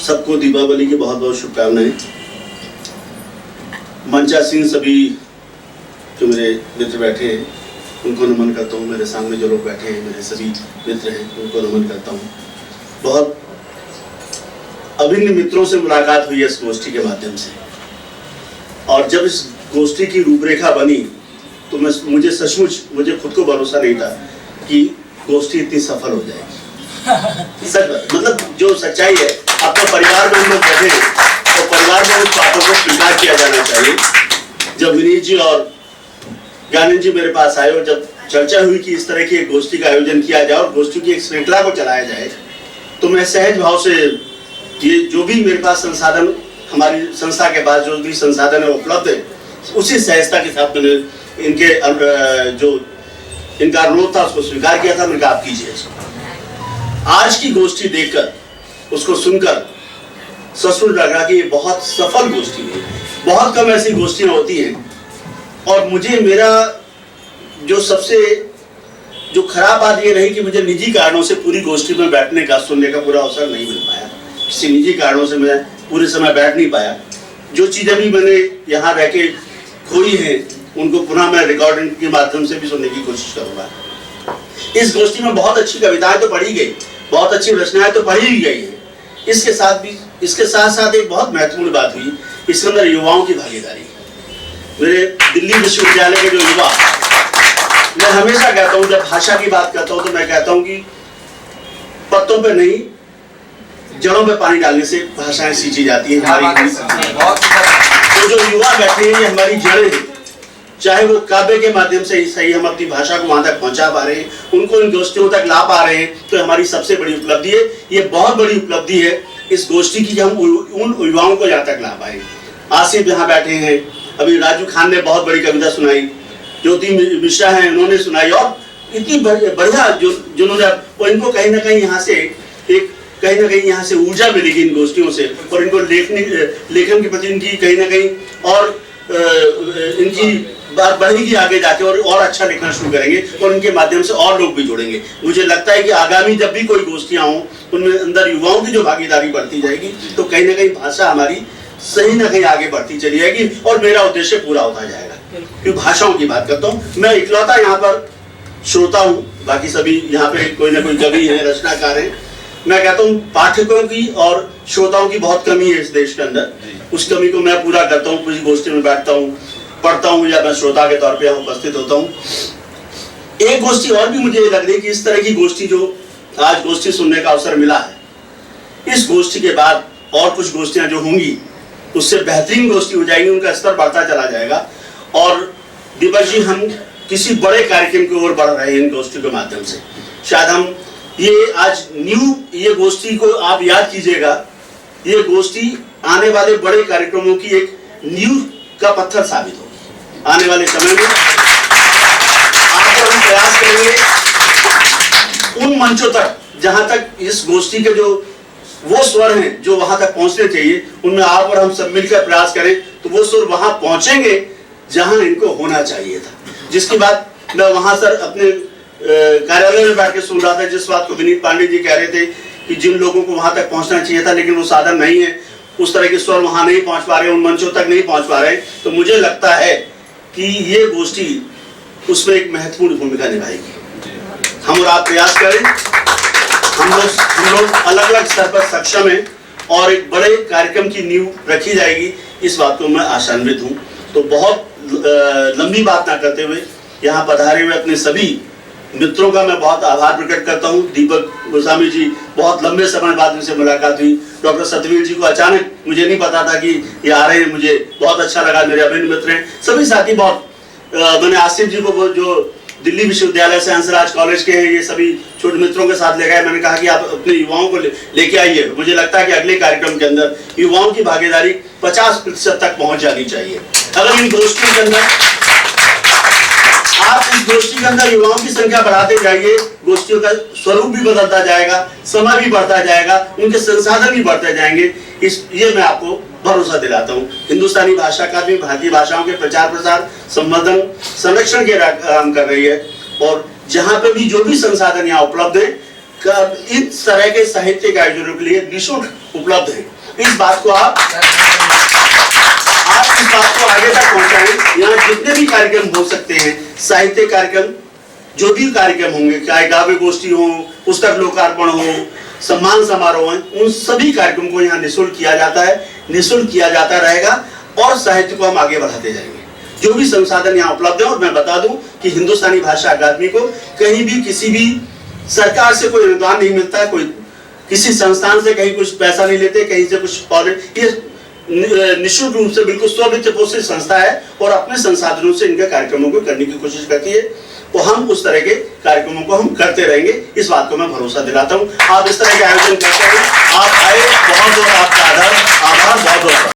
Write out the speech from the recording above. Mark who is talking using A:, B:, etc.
A: सबको दीपावली की बहुत बहुत शुभकामनाएं। मंचा सिंह सभी जो मेरे मित्र बैठे हैं उनको नमन करता हूँ। मेरे सामने जो लोग बैठे हैं मेरे सभी मित्र हैं उनको नमन करता हूँ। बहुत अभिन्न मित्रों से मुलाकात हुई है इस गोष्ठी के माध्यम से, और जब इस गोष्ठी की रूपरेखा बनी तो मुझे सचमुच मुझे खुद को भरोसा नहीं था कि गोष्ठी इतनी सफल हो जाएगी। सच मतलब जो सच्चाई है, अपने परिवार में हम लोग बैठे हैं और परिवार में उस बातों को स्वीकार किया जाना चाहिए। जब विनीत जी और ज्ञानंद जी मेरे पास आए और जब चर्चा हुई कि इस तरह की एक गोष्ठी का आयोजन किया जाए और गोष्ठी की एक श्रृंखला को चलाया जाए, तो मैं सहज भाव से ये जो भी मेरे पास संसाधन, हमारी संस्था के पास जो भी संसाधन है उपलब्ध है, उसी सहजता के साथ मैंने इनके जो इनका अनुरोध था उसको स्वीकार किया था। मैंने कहा आप कीजिए इसको। आज की गोष्ठी देखकर, उसको सुनकर सचमुच लग रहा कि ये बहुत सफल गोष्ठी है। बहुत कम ऐसी गोष्ठियां होती हैं, और मुझे मेरा जो सबसे जो खराब बात ये रही कि मुझे निजी कारणों से पूरी गोष्ठी में बैठने का, सुनने का पूरा अवसर नहीं मिल पाया। किसी निजी कारणों से मैं पूरे समय बैठ नहीं पाया। जो चीज़ें भी मैंने यहाँ रह के खोई हैं उनको पुनः मैं रिकॉर्डिंग के माध्यम से भी सुनने की कोशिश करूँगा। इस गोष्ठी में बहुत अच्छी कविताएं तो पढ़ी गई, बहुत अच्छी रचनाएं तो पढ़ी भी गई हैं। इसके साथ साथ एक बहुत महत्वपूर्ण बात हुई, इसके अंदर युवाओं की भागीदारी। मेरे दिल्ली विश्वविद्यालय के जो युवा, मैं हमेशा कहता हूँ जब भाषा की बात करता हूँ तो मैं कहता हूँ कि पत्तों पे नहीं जड़ों पे पानी डालने से भाषाएं सींची जाती है हमारी। तो जो युवा बैठे हैं ये हमारी जड़ें हैं, चाहे वो काव्य के माध्यम से ही सही हम अपनी भाषा को वहां तक पहुंचा पा रहे हैं, उनको इन गोष्ठियों तक ला पा रहे हैं, तो हमारी सबसे बड़ी उपलब्धि है। ये बहुत बड़ी उपलब्धि है इस गोष्ठी की, हम उन युवाओं को यहाँ तक ला पाए। आसिफ यहाँ बैठे हैं, अभी राजू खान ने बहुत बड़ी कविता सुनाई, ज्योति मिश्रा हैं उन्होंने सुनाई, और इतनी बढ़िया जिन्होंने, और इनको कहीं ना कहीं यहाँ से यहाँ से ऊर्जा मिलेगी इन गोष्ठियों से, और इनको लेखन के प्रति इनकी कहीं ना कहीं और इनकी बात बढ़ेगी आगे जाके, और अच्छा लिखना शुरू करेंगे, और इनके माध्यम से और लोग भी जुड़ेंगे। मुझे लगता है कि आगामी जब भी कोई गोष्ठियां हों उनमें अंदर युवाओं की जो भागीदारी बढ़ती जाएगी तो कहीं ना कहीं भाषा हमारी सही ना कहीं आगे बढ़ती चली जाएगी, और मेरा उद्देश्य पूरा होता जाएगा। क्योंकि भाषाओं की बात करता हूँ, मैं इकलौता यहाँ पर श्रोता हूँ, बाकी सभी यहाँ पे कोई ना कोई कवि है, रचनाकार है। मैं कहता हूँ पाठकों की और श्रोताओं की बहुत कमी है इस देश के अंदर। उस कमी को मैं पूरा करता हूँ, पूरी गोष्ठी में बैठता हूँ, पढ़ता हूँ, या मैं श्रोता के तौर पे यहाँ उपस्थित होता हूँ। एक गोष्ठी और भी मुझे लग रही कि इस तरह की गोष्ठी जो आज गोष्ठी सुनने का अवसर मिला है, इस गोष्ठी के बाद और कुछ गोष्ठियां जो होंगी उससे बेहतरीन गोष्ठी हो जाएगी, उनका स्तर बढ़ता चला जाएगा। और दीपक जी, हम किसी बड़े कार्यक्रम की ओर बढ़ रहे हैं इन गोष्ठी के माध्यम से। शायद हम ये आज ये गोष्ठी को आप याद कीजिएगा, ये गोष्ठी आने वाले बड़े कार्यक्रमों की एक नींव का पत्थर साबित होगी। आने वाले समय में आप हम प्रयास करेंगे उन मंचों तक जहां तक इस गोष्ठी के जो वो स्वर हैं जो वहां तक पहुंचने चाहिए, उनमें आप और हम सब मिलकर प्रयास करें तो वो स्वर वहां पहुंचेंगे जहां इनको होना चाहिए था। जिसकी बात मैं वहां सर अपने कार्यालय में बैठ के सुन रहा था, जिस बात को विनीत पांडे जी कह रहे थे कि जिन लोगों को वहां तक पहुंचना चाहिए था लेकिन वो साधन नहीं है, उस तरह के स्वर वहां नहीं पहुंच पा रहे, उन मंचों तक नहीं पहुंच पा रहे, तो मुझे लगता है कि ये गोष्ठी उसमें एक महत्वपूर्ण भूमिका निभाएगी। हम और आप प्रयास करें, हम लोग अलग अलग स्तर पर सक्षम हैं और एक बड़े कार्यक्रम की नींव रखी जाएगी, इस बात को मैं आशान्वित हूँ। तो बहुत लंबी बात ना करते हुए यहाँ पधारे हुए अपने सभी मित्रों का मैं बहुत आभार प्रकट करता हूँ। दीपक गोस्वामी जी, बहुत लंबे समय बाद इनसे मुलाकात हुई। डॉक्टर सतवीर जी को अचानक मुझे नहीं पता था कि ये आ रहे हैं, मुझे बहुत अच्छा लगा। मेरे अभिन्न मित्र हैं, सभी साथी बहुत, मैंने आसिफ जी को जो दिल्ली विश्वविद्यालय से हंसराज कॉलेज के हैं, ये सभी छोटे मित्रों के साथ ले गए। मैंने कहा कि आप अपने युवाओं को लेके आइए। मुझे लगता है कि अगले कार्यक्रम के अंदर युवाओं की भागीदारी 50% तक पहुंच जानी चाहिए। अगर इन गोष्ठियों के अंदर आप इस गोष्ठी के अंदर युवाओं की संख्या बढ़ाते जाइए, गोष्ठियों का स्वरूप भी बदलता जाएगा, समय भी बढ़ता जाएगा, उनके संसाधन भी बढ़ते जाएंगे। ये मैं आपको भरोसा दिलाता हूँ। हिंदुस्तानी भाषा का भी भारतीय भाषाओं के प्रचार प्रसार, संवर्धन, संरक्षण के काम कर रही है, और जहाँ पे भी जो भी संसाधन यहाँ उपलब्ध है, इस तरह के साहित्य के आयोजनों के लिए निःशुल्क उपलब्ध है। इस बात को आप इस बात को आगे तक पहुंचाएं। यहाँ जितने भी कार्यक्रम हो सकते हैं, साहित्य कार्यक्रम, जो भी कार्यक्रम होंगे, चाहे काव्य गोष्ठी हो, पुस्तक लोकार्पण हो, सम्मान समारोह है, उन सभी कार्यक्रम को यहाँ निःशुल्क किया जाता है, निःशुल्क किया जाता रहेगा और साहित्य को हम आगे बढ़ाते जाएंगे। जो भी संसाधन यहाँ उपलब्ध है, और मैं बता दूं कि हिंदुस्तानी भाषा अकादमी को कहीं भी किसी भी सरकार से कोई अनुदान नहीं मिलता है, कोई किसी संस्थान से कहीं कुछ पैसा नहीं लेते, कहीं से कुछ ये निःशुल्क रूप से बिल्कुल स्ववित्त पोषित संस्था है और अपने संसाधनों से इनके कार्यक्रमों को करने की कोशिश करती है। तो हम उस तरह के कार्यक्रमों को हम करते रहेंगे, इस बात को मैं भरोसा दिलाता हूं। आप इस तरह के आयोजन करते हैं, आप आए, बहुत बहुत आपका आभार, बहुत बहुत